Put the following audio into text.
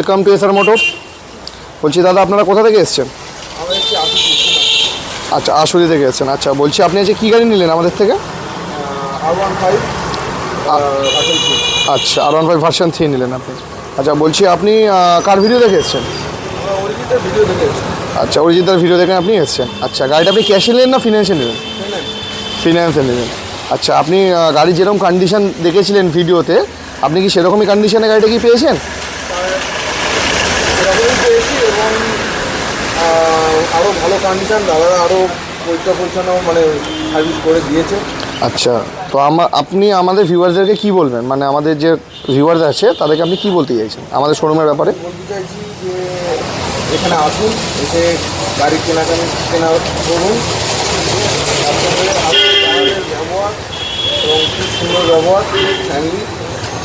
Welcome to SR motors. বলছি দাদা আপনারা কোথা থেকে এসেছেন? আচ্ছা, আশুরি থেকে এসেছেন। আচ্ছা, বলছি আপনি আজকে কী গাড়ি নিলেন আমাদের থেকে? আচ্ছা, R15 ভার্সন 3 নিলেন আপনি। আচ্ছা, বলছি আপনি কার ভিডিও দেখে এসেছেন? আচ্ছা, অরিজিৎদার ভিডিও দেখে আপনি এসেছেন। আচ্ছা, গাড়িটা আপনি ক্যাশে নিলেন না ফিনান্সে নিলেন? ফিনান্সে নিলেন। আচ্ছা, আপনি গাড়ি যেরকম কন্ডিশন দেখেছিলেন ভিডিওতে, আপনি কি সেরকমই কন্ডিশনে গাড়িটা কি পেয়েছেন? এবং আরও ভালো কন্ডিশন, দাদারা আরও পরিষ্কার পরিচ্ছন্ন মানে সার্ভিস করে দিয়েছে। আচ্ছা, তো আপনি আমাদের ভিউয়ার্সদেরকে কী বলবেন, মানে আমাদের যে ভিউয়ার্স আছে তাদেরকে আপনি কী বলতে চাইছেন আমাদের শোরুমের ব্যাপারে? বলতে চাইছি যে এখানে আসুন, এসে গাড়ি কেনা করুন। তার সঙ্গে ব্যবহার এবং খুব সুন্দর ব্যবহার, ফ্যামিলি